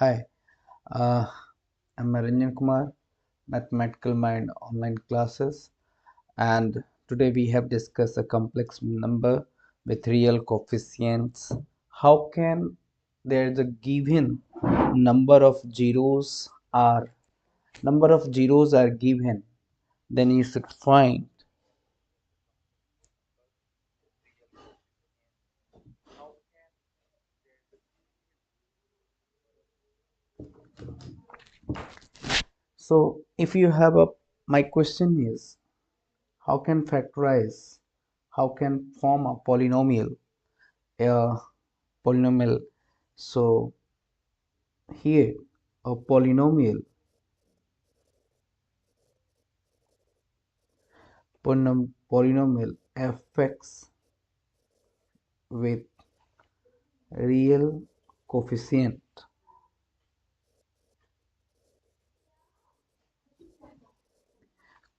Hi, uh, I'm Ranjan Kumar, Mathematical Mind online classes, and today we have discussed a complex number with real coefficients. How can there's a given number of zeros are given, then you should find. So if you have a my question is how can factorize, how can form a a polynomial. So here a polynomial fx with real coefficient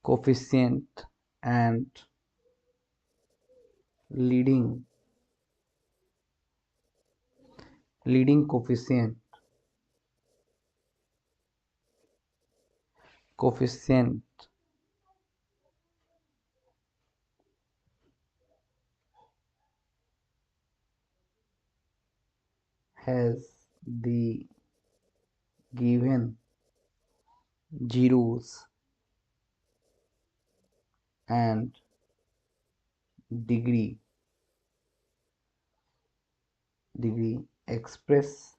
coefficient and leading leading coefficient has the given zeros and degree expressed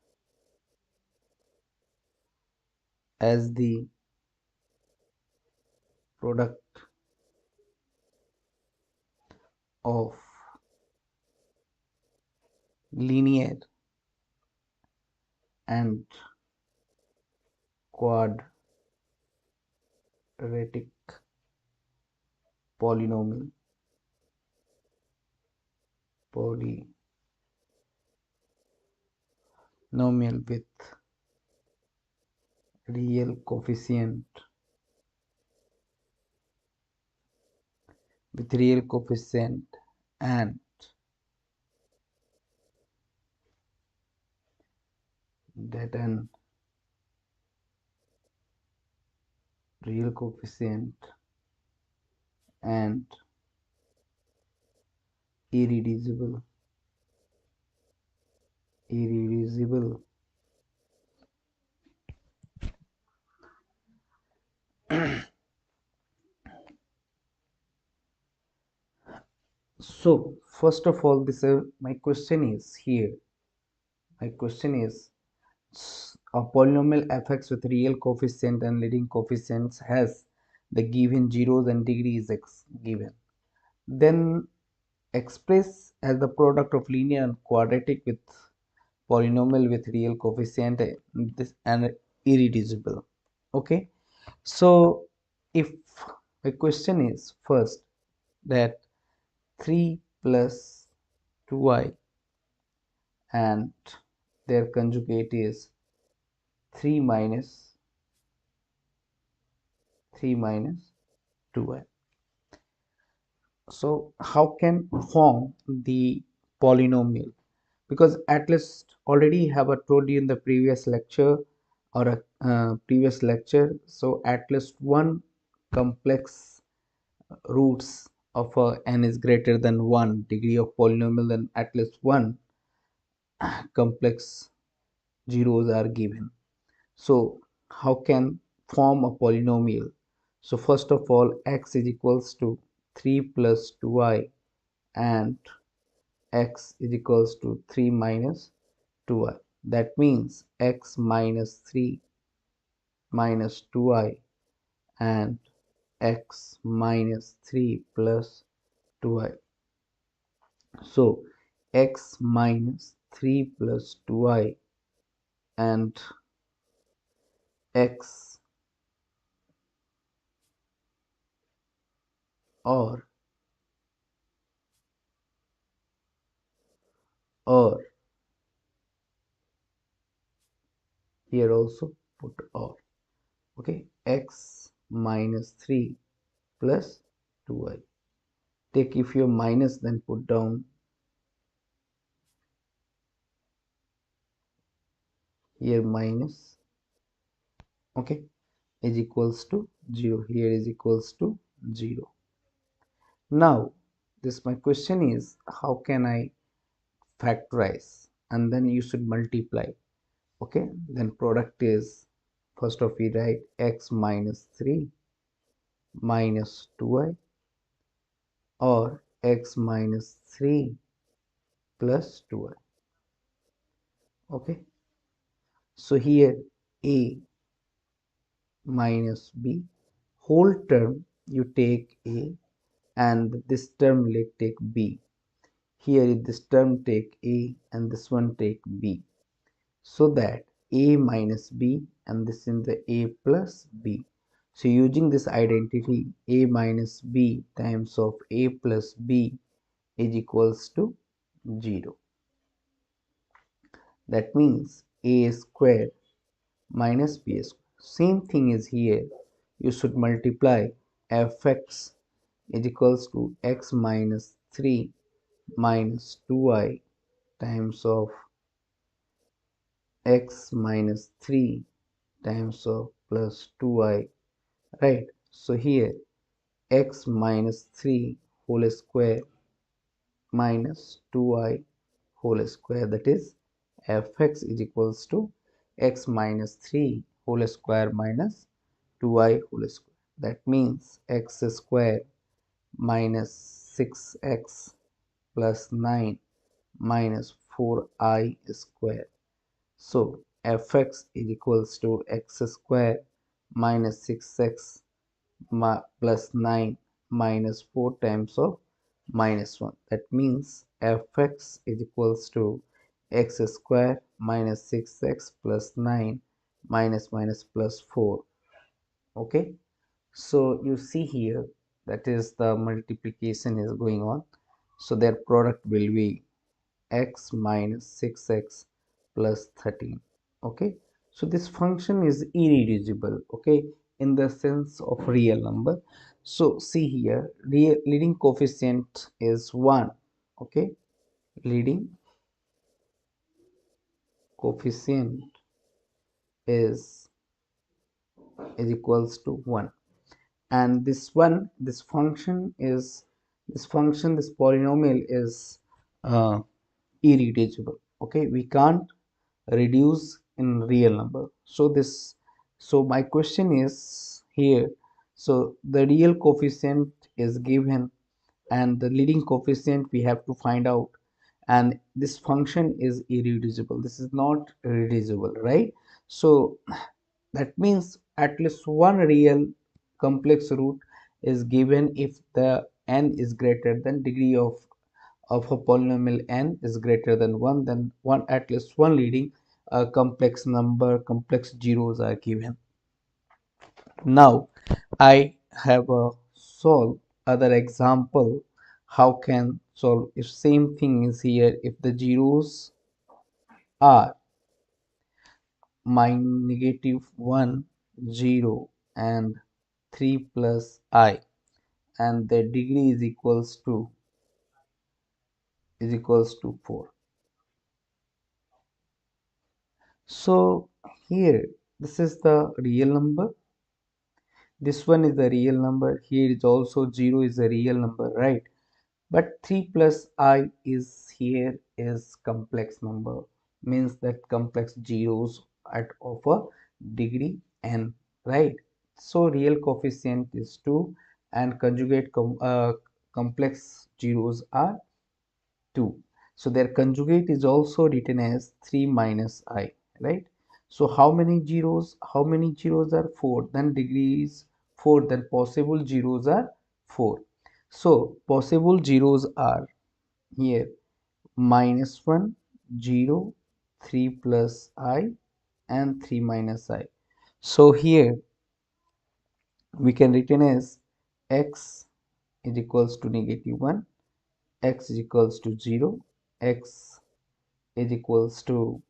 as the product of linear and quadratic polynomial polynomial with real coefficient and that an real coefficient and irreducible irreducible so first of all this my question is here my question is a polynomial fx with real coefficient and leading coefficients has the given zeros and degrees given, then express as the product of linear and quadratic with polynomial with real coefficient this and irreducible. Okay, so if the question is first that 3 plus 2i and their conjugate is 3 minus 2i, so how can form the polynomial, because at least already have I told you in the previous lecture or a previous lecture, so at least one complex roots of n is greater than 1 degree of polynomial, then at least one complex zeros are given. So how can form a polynomial? So first of all, x is equals to 3 plus 2i and x is equals to 3 minus 2i. That means x minus 3 minus 2i and x minus 3 plus 2i. So x minus 3 plus 2i and x, or here also put or. Okay, x minus 3 plus 2i. Take if you're minus, then put down here minus, okay, is equals to 0, here is equals to 0. Now this my question is, how can I factorize? And then you should multiply. Okay, then product is, first of we write x minus 3 minus 2y, or x minus 3 plus 2y. Okay, so here a minus b, whole term you take a, and this term let take b. Here this term take a and this one take b, so that a minus b, and this in the a plus b. So using this identity, a minus b times of a plus b is equals to 0. That means a square minus b square. Same thing is here. You should multiply fx is equals to x minus 3 minus 2y times of x minus 3 times of plus 2y, right? So here x minus 3 whole square minus 2y whole square, that is fx is equals to x minus 3 whole square minus 2y whole square. That means x square minus 6x plus 9 minus 4i square. So fx is equals to x square minus 6x plus 9 minus 4 times of minus 1. That means fx is equals to x square minus 6x plus 9 minus plus 4. Okay, so you see here, that is the multiplication is going on, so their product will be x minus 6x plus 13. Okay, so this function is irreducible, okay, in the sense of real number. So see here, leading coefficient is 1. Okay, leading coefficient is equals to 1, and this function is, this polynomial is irreducible. Okay, we can't reduce in real number. So this, so my question is here, so the real coefficient is given and the leading coefficient we have to find out, and this function is irreducible, this is not reducible, right? So that means at least one real complex root is given if the n is greater than degree of a polynomial n is greater than 1, then one, at least one leading complex number, complex zeros are given. Now I have a solve other example. How can solve if same thing is here, if the zeros are negative 1 0 and 3 plus I, and the degree is equals to 4. So here this is the real number, this one is the real number, here is also 0 is a real number, right? But 3 plus I is here is complex number, means that complex zeros at of a degree n, right? So real coefficient is 2 and conjugate complex zeros are 2. So their conjugate is also written as 3 minus I, right? So how many zeros? How many zeros are 4? Then degree is 4. Then possible zeros are 4. So possible zeros are here minus 1, 0, 3 plus I, and 3 minus I. So here we can written as x is equals to negative 1, x is equals to 0, x is equals to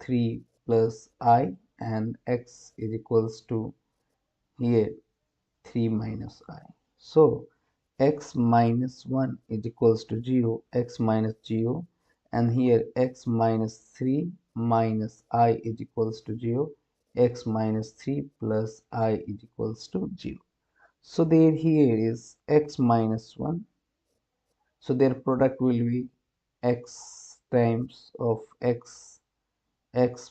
3 plus I, and x is equals to here 3 minus I. So x minus 1 is equals to 0, x minus 0, and here x minus 3 minus I is equals to 0, x minus 3 plus I is equals to 0. So there here is x minus 1, so their product will be x times of x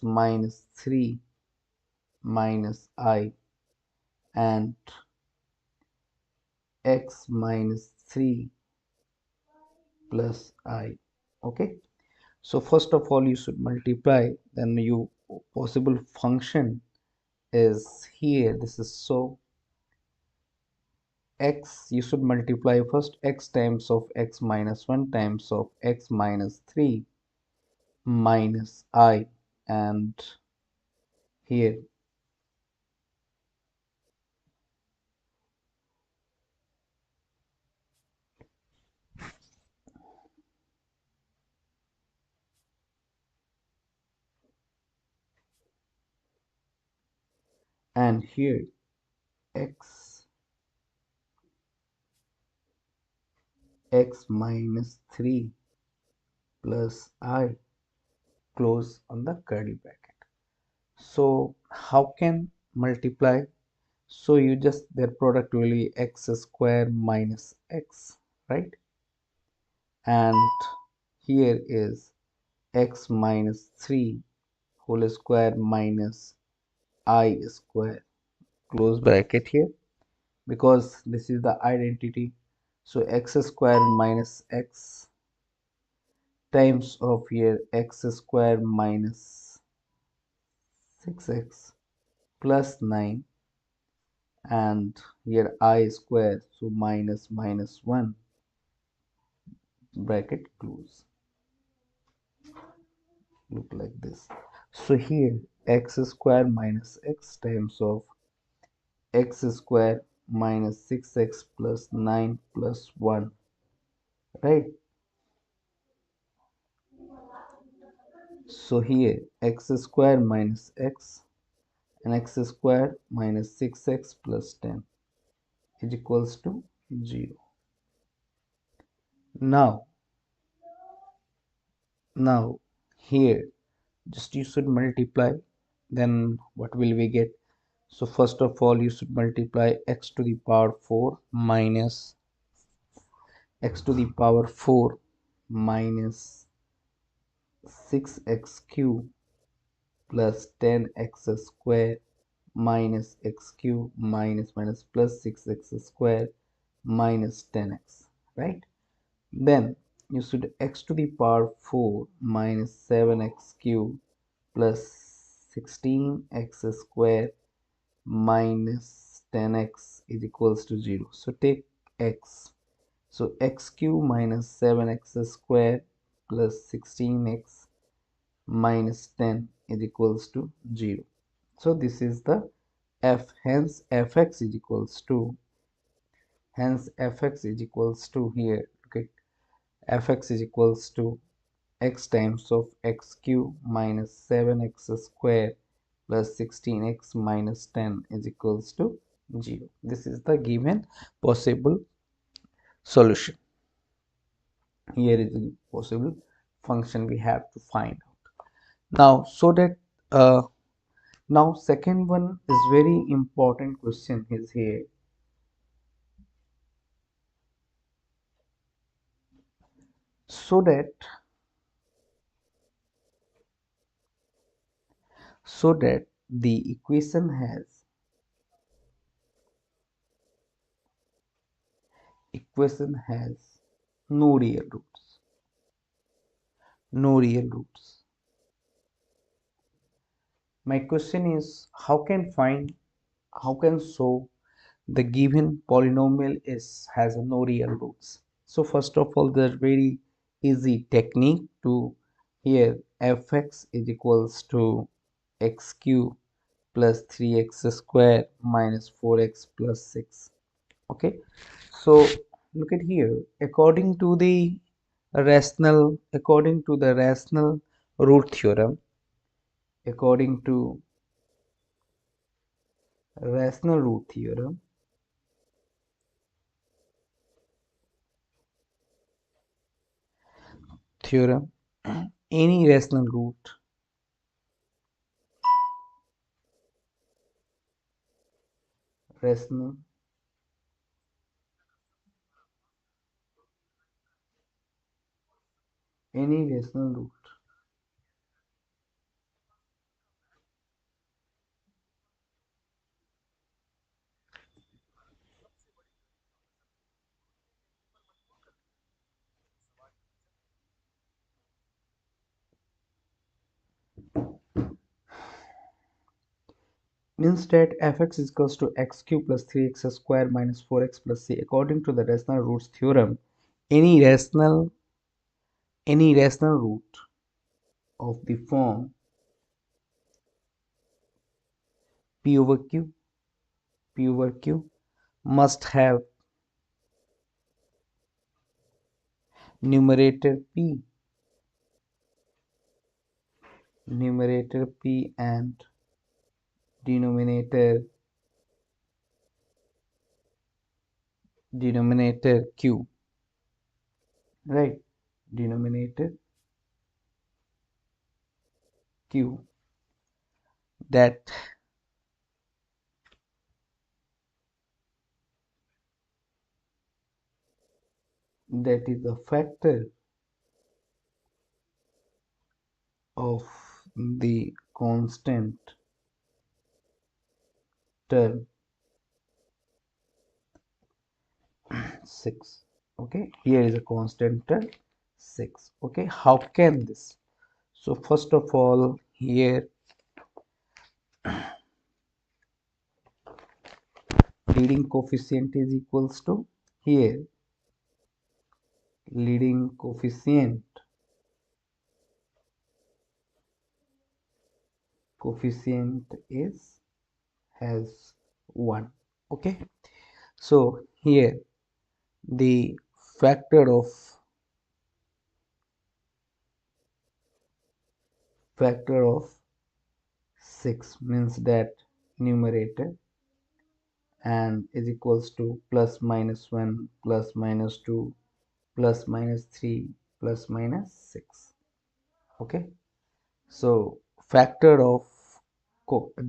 minus 3 minus I and x minus 3 plus I. Okay, so first of all you should multiply, then you possible function is here, this is so x, you should multiply first x times of x minus 1 times of x minus 3 minus I, and here and here x minus 3 plus I close on the curly bracket. So how can multiply? So you just, their product will be x square minus x, right? And here is x minus 3 whole square minus I square, close bracket here, because this is the identity. So x square minus x times of here x square minus 6x plus 9, and here I square, so minus minus 1, bracket close, look like this. So here x square minus x times of x square minus 6x plus 9 plus 1, right? So here x square minus x and x square minus 6x plus 10 is equals to 0. Now, now here just you should multiply, then what will we get? So first of all you should multiply x to the power 4 minus x to the power 4 minus 6x cube plus 10x square minus x cube minus minus plus 6x square minus 10x, right? Then you should x to the power 4 minus 7x cube plus 16x square minus 10x is equals to 0. So take x. So x cube minus 7x square plus 16x minus 10 is equals to 0. So this is the f, hence fx is equals to, here, okay, fx is equals to x times of x cube minus 7x square plus 16x minus 10 is equals to 0. This is the given possible solution. Here is the possible function we have to find out. Now, so that now second one is very important question is here. So that the equation has no real roots, no real roots. My question is how can show the given polynomial has no real roots. So first of all, there's very easy technique to, here fx is equals to x cube plus 3x square minus 4x plus 6. Okay, so look at here, according to the rational root theorem, according to rational root theorem, any rational root, rational, any rational root means that fx is equals to x cube plus 3x square minus 4x plus c. According to the rational roots theorem, any rational root of the form p over q must have numerator p and denominator q, right? Denominator q, that is a factor of the constant term 6. Okay, here is a constant term 6. Okay, how can this? So first of all, here leading coefficient is equals to, here leading coefficient is has 1. Okay, so here the factor of 6 means that numerator and is equals to plus minus 1 plus minus 2 plus minus 3 plus minus 6. Okay, so factor of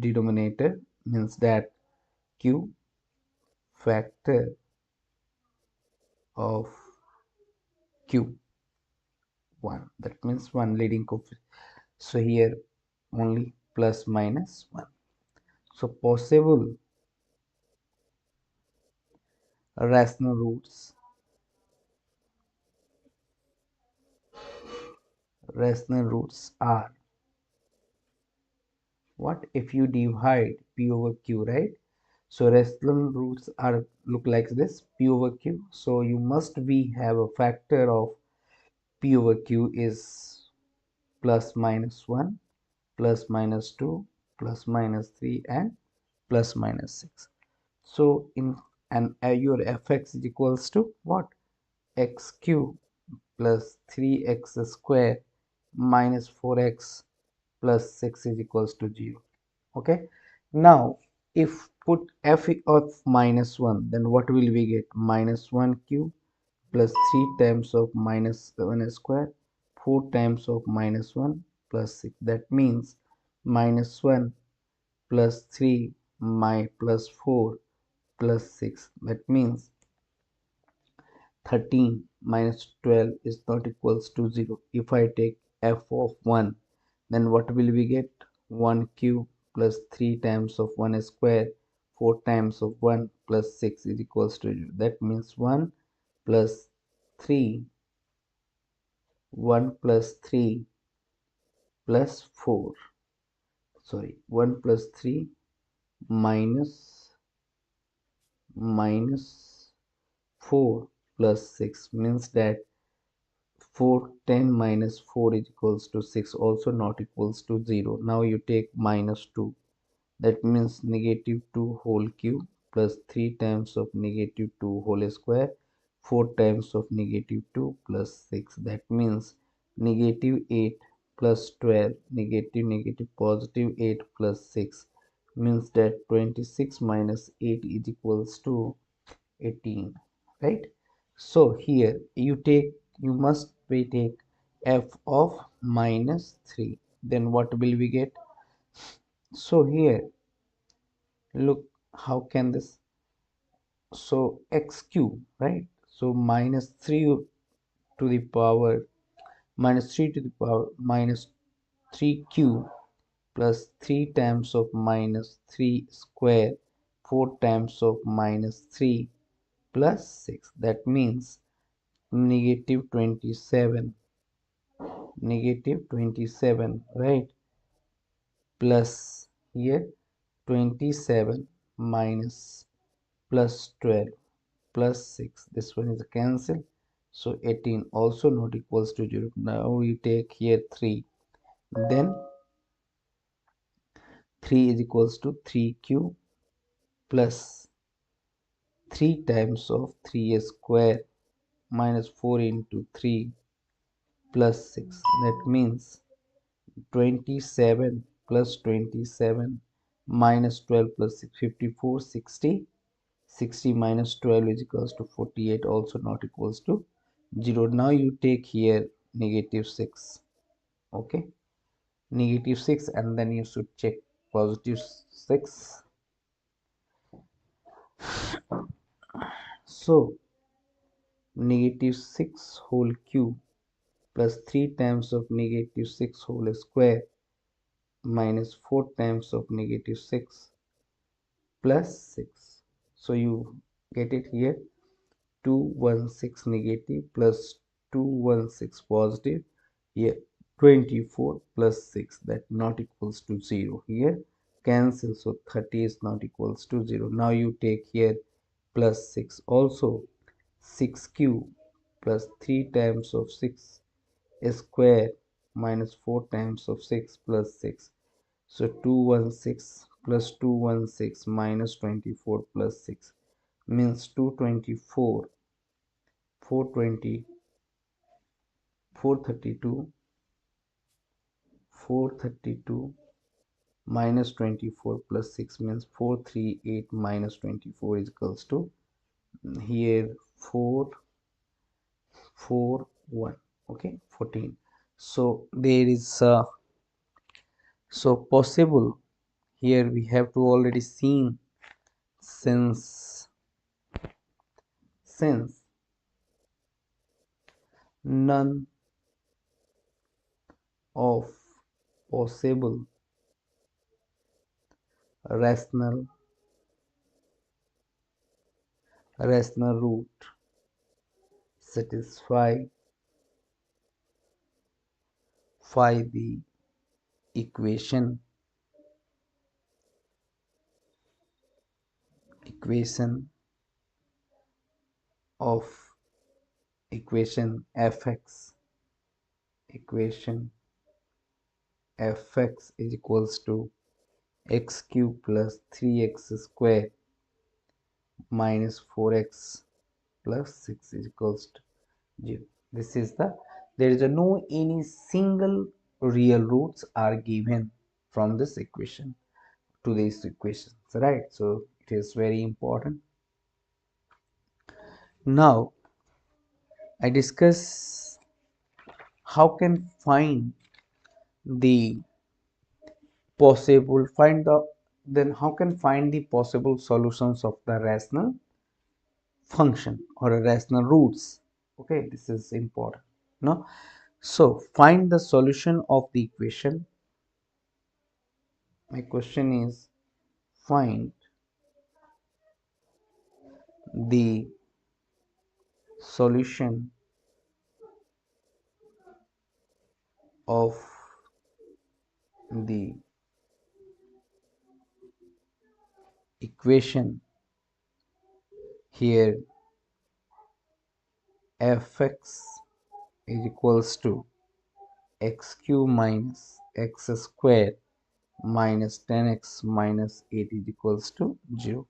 denominator means that q, factor of q 1, that means 1 leading coefficient. So here only plus minus 1. So possible rational roots are, what if you divide p over q, right? So rational roots are look like this, p over q. So you must be have a factor of p over q is plus minus 1, plus minus 2, plus minus 3, and plus minus 6. So in and your fx is equals to what? X cube plus 3x square minus 4x plus 6 is equals to 0. Okay, now if put f of minus 1, then what will we get? Minus 1 cube plus 3 times of minus 7 square, 4 times of minus 1 plus 6. That means minus 1 plus 3 plus 4 plus 6. That means 13 minus 12 is not equals to 0. If I take f of 1, then what will we get? 1 cube plus 3 times of 1 square, 4 times of 1 plus 6 is equals to 0. That means 1 plus 3, 1 plus 3 plus 4. Sorry, 1 plus 3 minus 4 plus 6 means that 4 10 minus 4 is equals to 6, also not equals to 0. Now you take minus 2, that means negative 2 whole cube plus 3 times of negative 2 whole square, 4 times of negative 2 plus 6. That means negative 8 plus 12, negative positive 8 plus 6 means that 26 minus 8 is equals to 18, right? So here you must take f of minus 3. Then what will we get? So here, look, how can this? So x cube, right? So minus 3 to the power minus 3 to the power minus 3 cube plus 3 times of minus 3 square 4 times of minus 3 plus 6. That means negative 27, negative 27, right? Plus here 27 minus plus 12 plus 6. This one is a cancel. So 18 also not equals to 0. Now we take here 3. Then 3 is equals to 3 cube plus 3 times of 3 square minus 4 into 3 plus 6. That means 27 plus 27 minus 12 plus 6, 54, 60. 60 minus 12 is equals to 48, also not equals to 0. Now you take here negative 6. Okay, negative 6, and then you should check positive 6. So negative 6 whole cube plus 3 times of negative 6 whole square minus 4 times of negative 6 plus 6. So you get it here, 216 negative plus 216 positive, here 24 plus 6, that not equals to 0. Here cancel, so 30 is not equals to 0. Now you take here plus 6, also 6 cube plus 3 times of 6 square minus 4 times of 6 plus 6. So 216 plus 216 minus 24 plus 6 means 224, 420, 432, 432 minus 24 plus 6 means 438 minus 24 is equals to here 4 4 1. Okay, 14. So there is so possible, here we have to already seen, since none of possible rational root satisfy the equation of fx, equation fx is equals to x cube plus 3x square minus 4x plus 6 is equals to 0. This is there is no any single real roots are given from this equation to these equations, right? So it is very important. Now I discuss how can find the possible find the then how can find the possible solutions of the rational function or a rational roots. Okay, this is important. No, so find the solution of the equation. My question is, find the solution of the equation here fx is equals to x cube minus x square minus 10x minus 8 is equals to 0.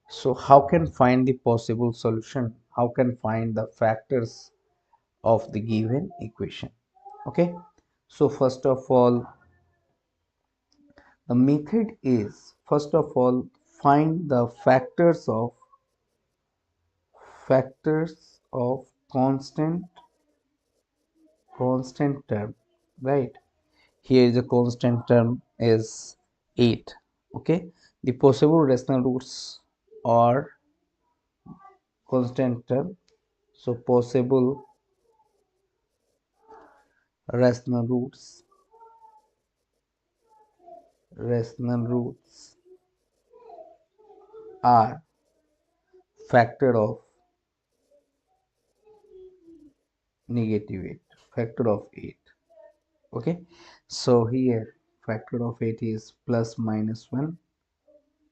So how can find the possible solution? How can find the factors of the given equation? Okay, so first of all, the method is, first of all, find the factors of constant constant term, right? Here the constant term is 8. Okay, the possible rational roots are constant term. So possible rational roots, rational roots are factor of -8, factor of 8. Okay, so here factor of 8 is plus minus 1,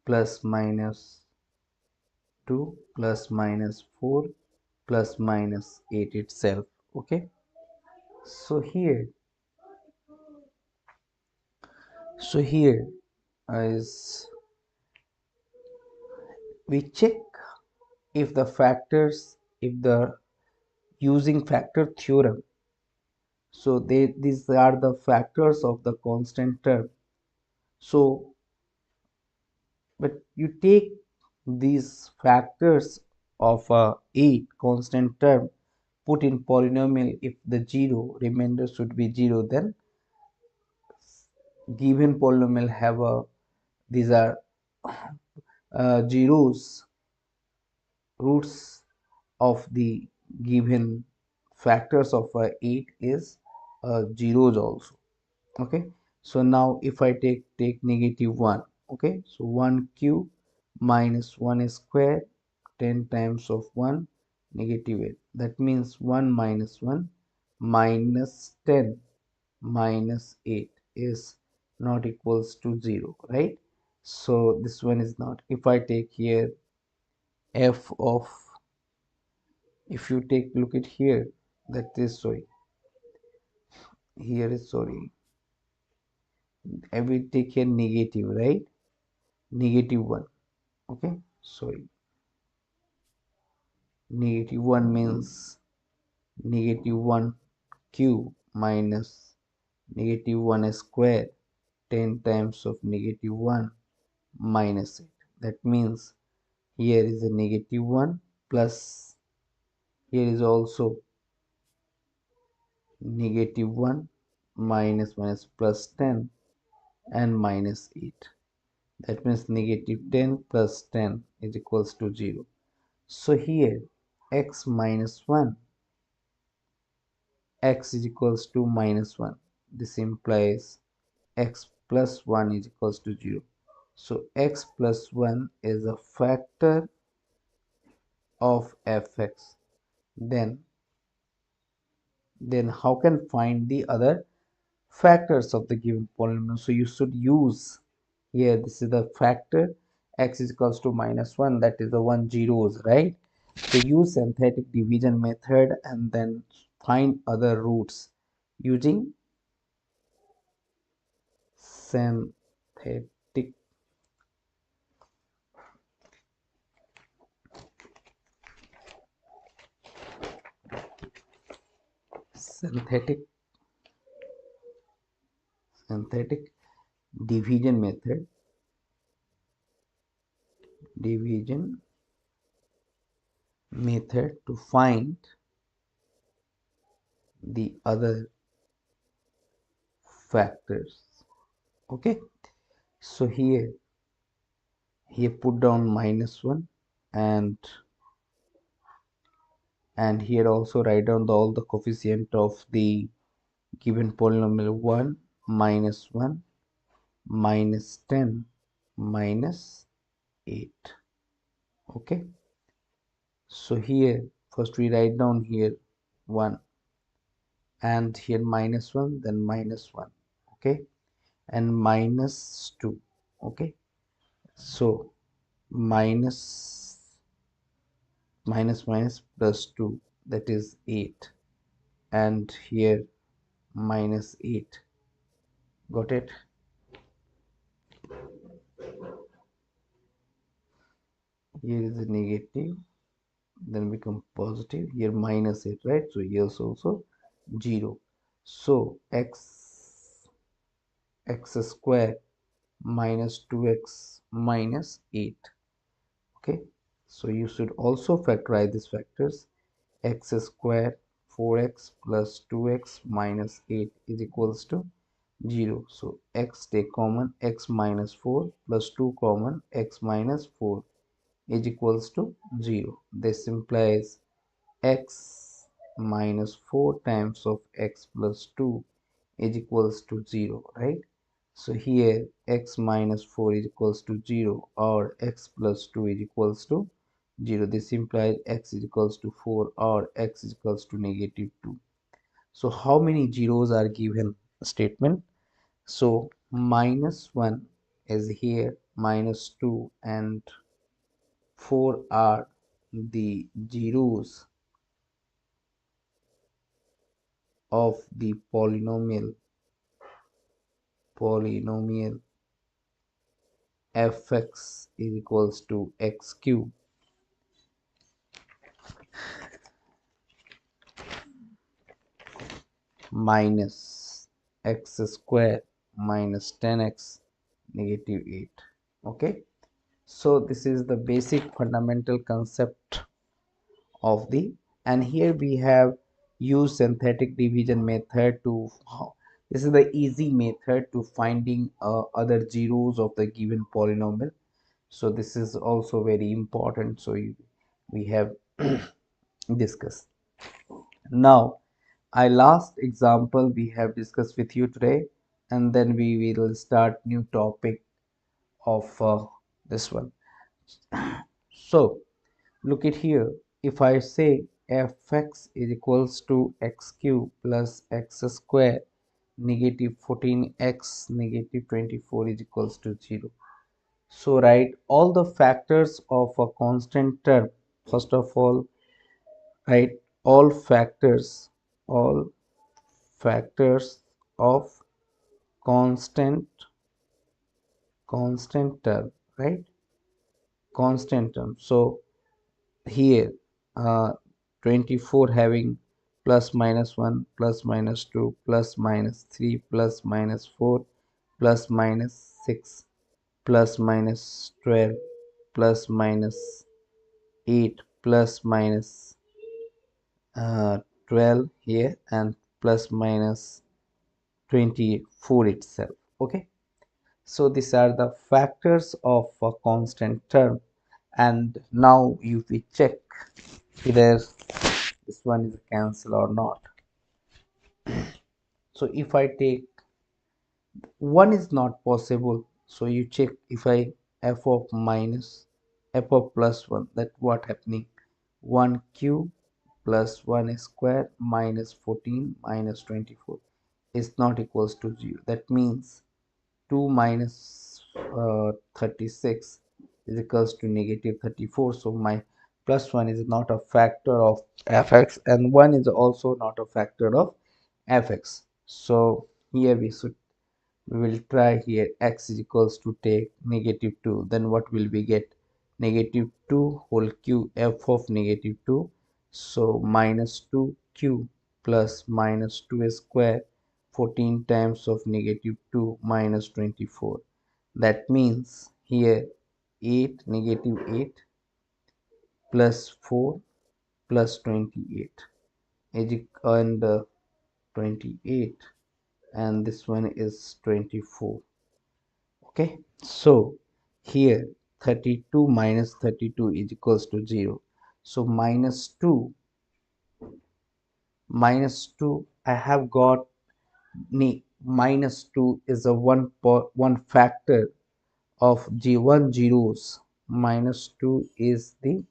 plus minus 2, plus minus 4, plus minus 8 itself. Okay, so here is we check if the factors, if the using factor theorem, so these are the factors of the constant term. So but you take these factors of a 8 constant term, put in polynomial. If the 0 remainder should be 0, then given polynomial have a, these are zeros, roots of the given factors of 8 is zeros also. Okay, so now if I take -1, okay, so 1 cube minus 1 square, 10 times of 1, -8. That means 1 minus 1 minus 10 minus 8 is not equals to 0, right? So this one is not. If I take here f of, if you take look at here, that is, sorry, here is, sorry, I will take here negative, right? -1. Okay, sorry, -1 means -1 cube minus -1 square, 10 times of -1 minus it. That means here is a -1 plus, here is also -1 minus minus plus 10 and minus 8. That means -10 plus 10 is equals to 0. So here x minus 1, x is equals to -1. This implies x plus 1 is equals to 0. So x plus 1 is a factor of fx. Then how can find the other factors of the given polynomial? So you should use here, this is the factor, x is equals to -1, that is the one zeros, right? So use synthetic division method and then find other roots using synthetic synthetic synthetic division method, division method to find the other factors. Okay, so here put down -1, and here also write down all the coefficient of the given polynomial: 1 minus 1 minus 10 minus 8. Okay, so here first we write down here 1, and here -1, then -1. Okay, and -2. Okay, so minus minus plus 2, that is 8, and here -8. Got it? Here is a negative, then become positive, here -8, right? So here's also 0. So x square minus 2x minus 8. Okay, so you should also factorize these factors: x square 4x plus 2x minus 8 is equals to 0. So x take common, x minus 4 plus 2 common, x minus 4 is equals to 0. This implies x minus 4 times of x plus 2 is equals to 0, right? So here x minus 4 is equals to 0 or x plus 2 is equals to 0. This implies x is equals to 4 or x is equals to negative 2. So how many zeros are given statement? So minus 1 is here, minus 2 and 4 are the zeros of the polynomial fx is equals to x cube minus x square minus 10x negative 8. Okay, so this is the basic fundamental concept of the, and here we have used synthetic division method to, this is the easy method to finding other zeros of the given polynomial. So this is also very important, so we have discussed. Now our last example we have discussed with you today, and then we will start new topic of this one. So look at here, if I say fx is equals to x cube plus x square negative 14x negative 24 is equals to 0. So write all the factors of a constant term. First of all, write all factors of constant term, right? Constant term. So here 24 having plus minus 1 plus minus 2 plus minus 3 plus minus 4 plus minus 6 plus minus 12 plus minus 8 plus minus 12 here and plus minus 24 itself. Okay, so these are the factors of a constant term, and now you will check whether this one is cancel or not. So if I take one is not possible, so you check if I f of minus f of plus 1, that what happening, 1 cube plus 1 square minus 14 minus 24 is not equals to 0. That means 2 minus 36 is equals to negative 34. So my plus 1 is not a factor of fx, and 1 is also not a factor of fx. So here we will try here x is equals to take negative 2, then what will we get, negative 2 whole cube f of negative 2, so minus 2 cube plus minus 2 square 14 times of negative 2 minus 24. That means here 8 negative 8 plus 4 plus 28 and 28, and this one is 24. Okay, so here 32 minus 32 is equals to 0. So minus 2 I have got, minus 2 is a one factor of g1 zeros. Minus 2 is the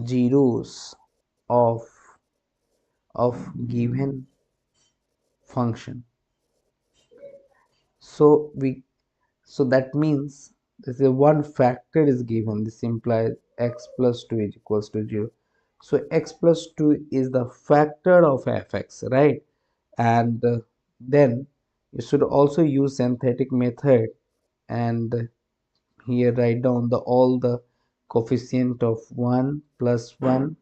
zeros of given function. So so that means this is one factor is given, this implies x plus 2 is equals to 0. So x plus 2 is the factor of fx, right? And then you should also use synthetic method, and here write down the all the coefficient of 1 plus 1,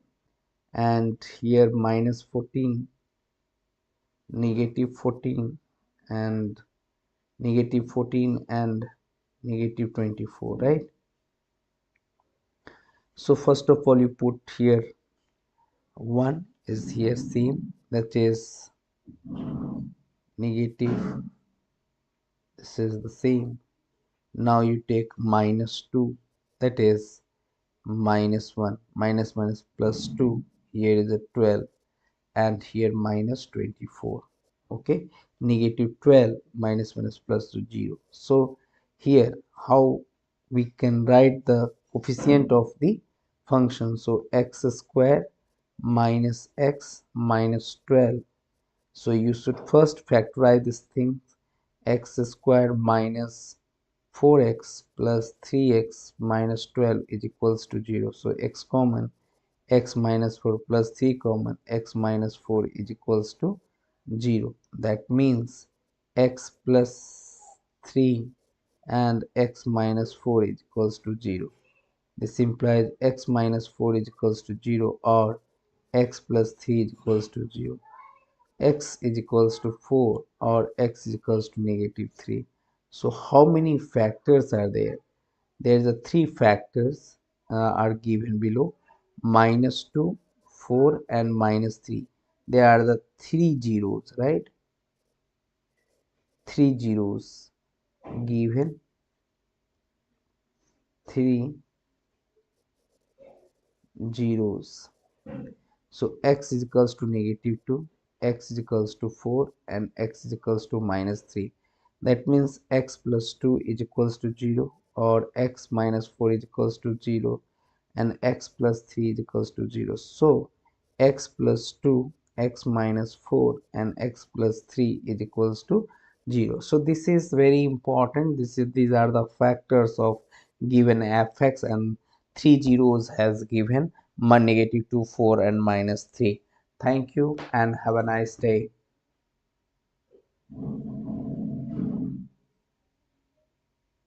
and here minus 14 negative 14 and negative 14 and negative 24, right? So first of all you put here 1 is here same, that is negative. This is the same. Now you take minus 2, that is minus 1. Minus minus plus 2. Here is a 12 and here minus 24. Okay, negative 12 minus minus plus to 0. So here how we can write the coefficient of the function. So x square minus x minus 12. So you should first factorize this thing. X square minus 4x plus 3x minus 12 is equals to 0. So x common, x minus 4 plus 3 common, x minus 4 is equals to 0. That means x plus 3 and x minus 4 is equals to 0. This implies x minus 4 is equals to 0 or x plus 3 is equals to 0. X is equals to 4 or x is equals to negative 3. So how many factors are there? There is a 3 factors are given below: minus 2, 4 and minus 3. They are the 3 zeros, right? 3 zeros given, 3 zeros. So x is equals to negative 2, x is equals to 4 and x is equals to minus 3. That means x plus 2 is equals to 0 or x minus 4 is equals to 0 and x plus 3 is equals to 0. So x plus 2, x minus 4 and x plus 3 is equals to 0. So this is very important. These are the factors of given fx, and 3 zeros has given negative 2, 4 and minus 3. Thank you and have a nice day.